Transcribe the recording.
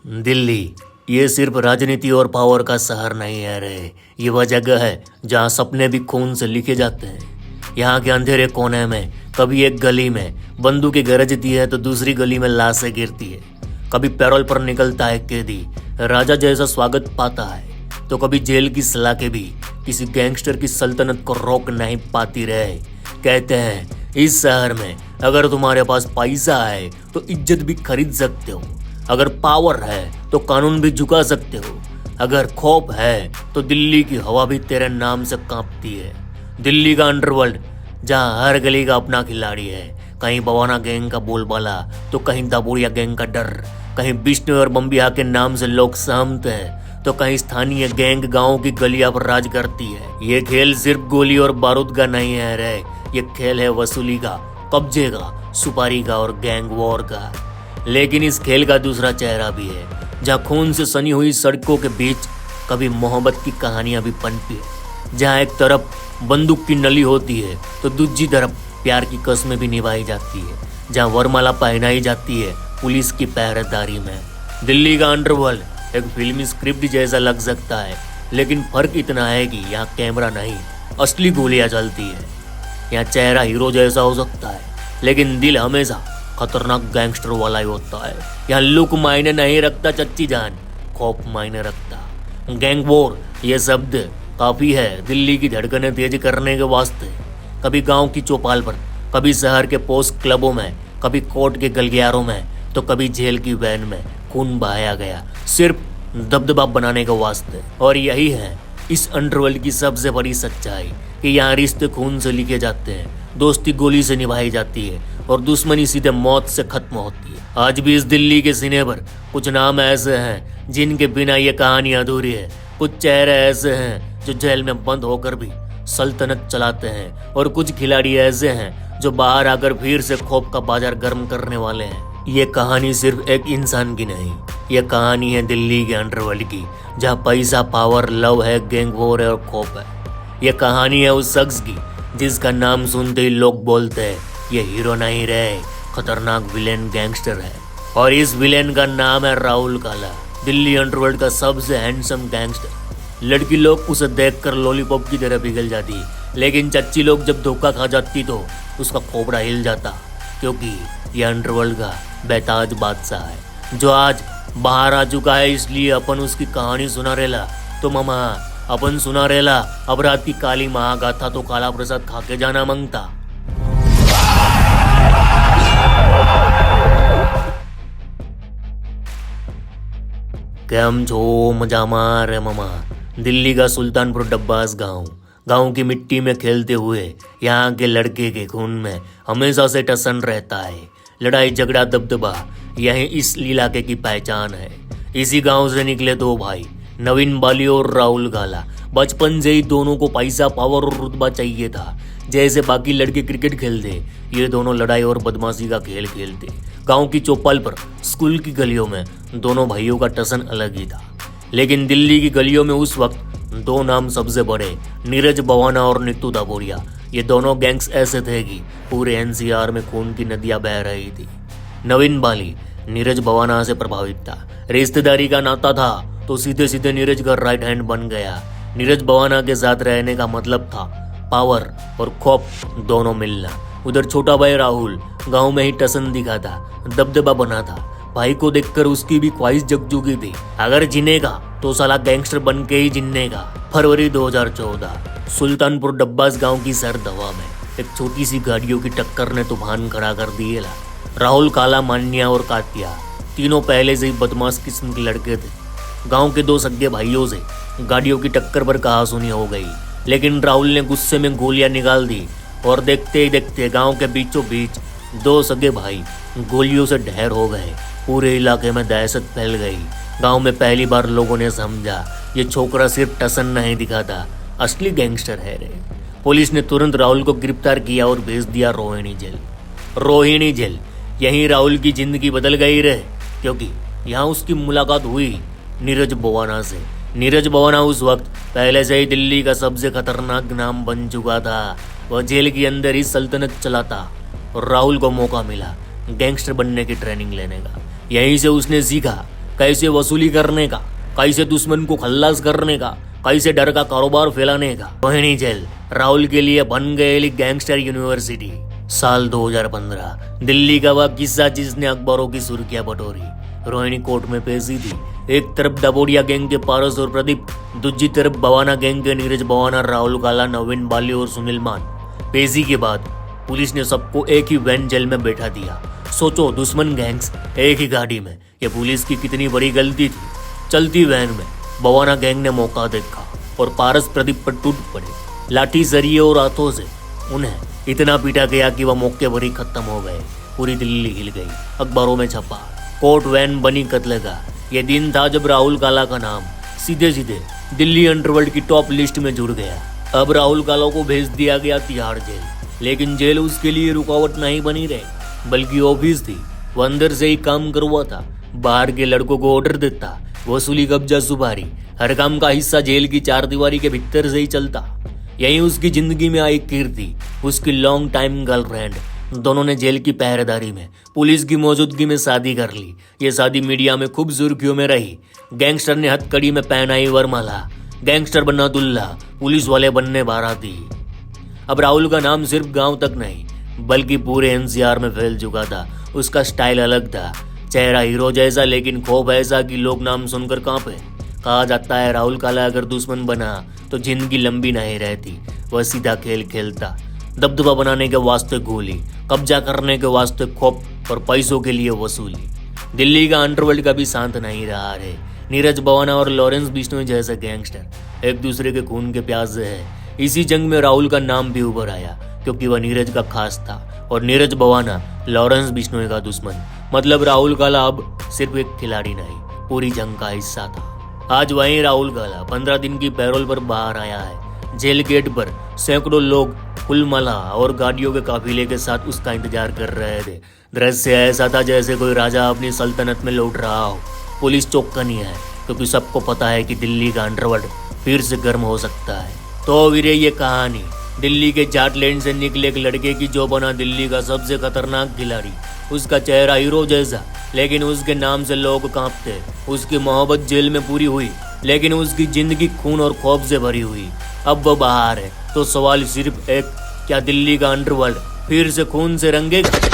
दिल्ली ये सिर्फ राजनीति और पावर का शहर नहीं है रे। ये वह जगह है जहाँ सपने भी खून से लिखे जाते हैं। यहाँ के अंधेरे कोने में कभी एक गली में बंदूकें गरजती है तो दूसरी गली में लाशें गिरती है। कभी पैरोल पर निकलता है कैदी, राजा जैसा स्वागत पाता है, तो कभी जेल की सलाखें भी किसी गैंगस्टर की सल्तनत को रोक नहीं पाती रहे। कहते हैं इस शहर में अगर तुम्हारे पास पैसा है तो इज्जत भी खरीद सकते हो, अगर पावर है तो कानून भी झुका सकते हो, अगर खौफ है तो दिल्ली की हवा भी तेरे नाम से कांपती है। दिल्ली का अंडरवर्ल्ड जहाँ हर गली का अपना खिलाड़ी है, कहीं बवाना गैंग का बोलबाला तो कहीं दाबोरिया गैंग का डर, कहीं बिश्नोई और बम्बिया के नाम से लोग सहमत हैं तो कहीं स्थानीय गैंग गांव की गलियां पर राज करती है। ये खेल सिर्फ गोली और बारूद का नहीं है रे, ये खेल है वसूली का, कब्जे का, सुपारी का और गैंग वॉर का। लेकिन इस खेल का दूसरा चेहरा भी है, जहाँ खून से सनी हुई सड़कों के बीच कभी मोहब्बत की कहानियां भी पनपी है, जहाँ एक तरफ बंदूक की नली होती है तो दूसरी तरफ प्यार की कस्में भी निभाई जाती है, जहाँ वरमाला पहनाई जाती है पुलिस की पहरेदारी में। दिल्ली का अंडरवर्ल्ड एक फिल्मी स्क्रिप्ट जैसा लग सकता है, लेकिन फर्क इतना है कि यहाँ कैमरा नहीं, असली गोलियां चलती है। यहाँ चेहरा हीरो जैसा हो सकता है, लेकिन दिल हमेशा खतरनाक गैंगस्टर वाला ही होता है। यहाँ लुक मायने नहीं रखता चच्ची जान, खौफ मायने रखता। गैंग वॉर ये शब्द काफी है दिल्ली की धड़कनें तेज करने के वास्ते। कभी गांव की चौपाल पर, कभी शहर के पोस्ट क्लबों में, कभी कोर्ट के गलियारों में तो कभी जेल की वैन में खून बहाया गया, सिर्फ दबदबा बनाने के वास्ते। और यही है इस अंडरवर्ल्ड की सबसे बड़ी सच्चाई कि यहाँ रिश्ते खून से लिखे जाते हैं, दोस्ती गोली से निभाई जाती है और दुश्मनी सीधे मौत से खत्म होती है। आज भी इस दिल्ली के सीने पर कुछ नाम ऐसे हैं जिनके बिना ये कहानी अधूरी है, कुछ चेहरे ऐसे हैं जो जेल में बंद होकर भी सल्तनत चलाते हैं, और कुछ खिलाड़ी ऐसे हैं जो बाहर आकर फिर से खौफ का बाजार गर्म करने वाले हैं। ये कहानी सिर्फ एक इंसान की नहीं, ये कहानी है दिल्ली के अंडरवर्ल्ड की, जहाँ पैसा, पावर, लव है, गैंग वॉर है और खौफ है। ये कहानी है उस शख्स की जिसका नाम सुनते ही लोग बोलते हैं ये हीरो नहीं रहे, खतरनाक विलेन गैंगस्टर है। और इस विलेन का नाम है राहुल काला, दिल्ली अंडरवर्ल्ड का सबसे हैंडसम गैंगस्टर। लड़की लोग उसे देखकर लॉलीपॉप की तरह पिघल जाती, लेकिन चच्ची लोग जब धोखा खा जाती तो उसका खोपड़ा हिल जाता, क्योंकि ये अंडरवर्ल्ड का बेताज बादशाह है जो आज बाहर आ चुका है। इसलिए अपन उसकी कहानी सुना रेला तो मामा अपन सुना रेला अब रात की काली महागाथा तो काला प्रसाद खा के जाना मांगता। केम छो मजामा रे मामा। दिल्ली का सुल्तानपुर डब्बास गांव की मिट्टी में खेलते हुए यहाँ के लड़के के खून में हमेशा से टसन रहता है। लड़ाई झगड़ा दबदबा यही इस इलाके की पहचान है। इसी गांव से निकले दो भाई, नवीन बाली और राहुल काला। बचपन से ही दोनों को पैसा, पावर और रुतबा चाहिए था। जैसे बाकी लड़के क्रिकेट खेलते, ये दोनों लड़ाई और बदमाशी का खेल खेलते। गांव की चौपाल पर, स्कूल की गलियों में दोनों भाइयों का टसन अलग ही था। लेकिन दिल्ली की गलियों में उस वक्त दो नाम सबसे बड़े, नीरज बवाना और नीतू दाबोरिया। ये दोनों गैंग्स ऐसे थे कि पूरे एनसीआर में खून की नदियां बह रही थी। नवीन बाली नीरज बवाना से प्रभावित था, रिश्तेदारी का नाता था तो सीधे सीधे नीरज का राइट हैंड बन गया। नीरज बवाना के साथ रहने का मतलब था पावर और खौफ दोनों मिलना। उधर छोटा भाई राहुल गांव में ही टसन दिखाता, दबदबा बना था। भाई को देखकर उसकी भी ख्वाहिश जग चुकी थी, अगर जिनेगा तो साला गैंगस्टर बन के ही जिनेगा। फरवरी 2014 सुल्तानपुर डब्बास गांव की सर्द हवा में एक छोटी सी गाड़ियों की टक्कर ने तूफान खड़ा कर दिए। राहुल, काला, मान्या और कातिया तीनों पहले से ही बदमाश किस्म के लड़के थे। गांव के दो सगे भाइयों से गाड़ियों की टक्कर पर कहासुनी हो गई, लेकिन राहुल ने गुस्से में गोलियां निकाल दी और देखते ही देखते गांव के बीचों बीच दो सगे भाई गोलियों से ढेर हो गए। पूरे इलाके में दहशत फैल गई। गांव में पहली बार लोगों ने समझा ये छोकरा सिर्फ टसन नहीं दिखाता, असली गैंगस्टर है रे। पुलिस ने तुरंत राहुल को गिरफ्तार किया और भेज दिया रोहिणी जेल। रोहिणी जेल यहीं राहुल की जिंदगी बदल गई रे, क्योंकि यहाँ उसकी मुलाकात हुई नीरज बवाना से। नीरज बवाना उस वक्त पहले से ही दिल्ली का सबसे खतरनाक नाम बन चुका था। वह जेल के अंदर ही सल्तनत चलाता और राहुल को मौका मिला गैंगस्टर बनने की ट्रेनिंग लेने का। यहीं से उसने सीखा कैसे वसूली करने का, कैसे दुश्मन को खल्लास करने का, कैसे डर का कारोबार फैलाने का। रोहिणी जेल राहुल के लिए बन गई गैंगस्टर यूनिवर्सिटी। साल 2015 दिल्ली का वह किस्सा जिसने अखबारों की सुर्खियां बटोरी। रोहिणी कोर्ट में पेशी थी। एक तरफ डबोडिया गैंग के पारस और प्रदीप, दूसरी तरफ बवाना गैंग के नीरज बवाना, राहुल काला, नवीन बाली और सुनील मान। पेशी के बाद पुलिस ने सबको एक ही वैन जेल में बैठा दिया। सोचो, दुश्मन गैंग्स एक ही गाड़ी में, ये पुलिस की कितनी बड़ी गलती थी। चलती वैन में बवाना गैंग ने मौका देखा और पारस प्रदीप पर टूट पड़े। लाठी, जरिए और हाथों से उन्हें इतना पीटा गया कि वह मौके पर ही खत्म हो गए। पूरी दिल्ली हिल गई, अखबारों में छपा। कोर्ट वैन बनी कत्ल का। यह दिन था जब राहुल काला का नाम सीधे सीधे दिल्ली अंडरवर्ल्ड की टॉप लिस्ट में जुड़ गया। अब राहुल काला को भेज दिया गया तिहाड़ जेल, लेकिन जेल उसके लिए रुकावट नहीं बनी रही, बल्कि ऑफिस थी। वो अंदर से ही काम करवाता, बाहर के लड़कों को ऑर्डर देता, वसूली, कब्जा, सुपारी, हर काम का हिस्सा जेल की चार दीवारी के भीतर से ही चलता। यही उसकी जिंदगी में आई कीर्ति, उसकी लॉन्ग टाइम गर्लफ्रेंड। दोनों ने जेल की पहरेदारी में पुलिस की मौजूदगी में शादी कर ली। ये शादी मीडिया में खूब सुर्खियों में रही। गैंगस्टर ने हथकड़ी में पहनाई वरमाला, गैंगस्टर बनना दुल्हा, पुलिस वाले बनने बाराती। अब राहुल का नाम सिर्फ गांव तक नहीं बल्कि पूरे एनसीआर में फैल चुका था। उसका स्टाइल अलग था, चेहरा हीरो जैसा, लेकिन खौफ ऐसा कि लोग नाम सुनकर कांपे। कहा जाता है राहुल काला अगर दुश्मन बना तो जिंदगी लंबी नहीं रहती। वह सीधा खेल खेलता, दबदबा बनाने के वास्ते गोली, कब्जा करने के वास्ते खौफ और पैसों के लिए वसूली। दिल्ली का अंडरवर्ल्ड कभी शांत नहीं रहा है। नीरज बवाना और लॉरेंस बिश्नोई जैसे गैंगस्टर एक दूसरे के खून के प्यासे है। इसी जंग में राहुल का नाम भी उभर आया, क्योंकि वह नीरज का खास था और नीरज बवाना लॉरेंस बिश्नोई का दुश्मन। मतलब राहुल काला अब सिर्फ एक खिलाड़ी नहीं, पूरी जंग का हिस्सा था। आज वहीं राहुल काला 15 दिन की पैरोल पर बाहर आया है। जेल गेट पर सैकड़ों लोग फुलमाला और गाड़ियों के काफिले के साथ उसका इंतजार कर रहे थे। दृश्य ऐसा था जैसे कोई राजा अपनी सल्तनत में लौट रहा हो। पुलिस चौकन्नी है, क्योंकि सबको पता है कि दिल्ली का अंडरवर्ल्ड फिर से गर्म हो सकता है। तो वीरे, ये कहानी दिल्ली के जाटलैंड से निकले एक लड़के की, जो बना दिल्ली का सबसे खतरनाक खिलाड़ी। उसका चेहरा हीरो जैसा, लेकिन उसके नाम से लोग कांपते। उसकी मोहब्बत जेल में पूरी हुई, लेकिन उसकी जिंदगी खून और खौफ से भरी हुई। अब वो बाहर है, तो सवाल सिर्फ एक, क्या दिल्ली का अंडरवर्ल्ड फिर से खून से रंगेगा?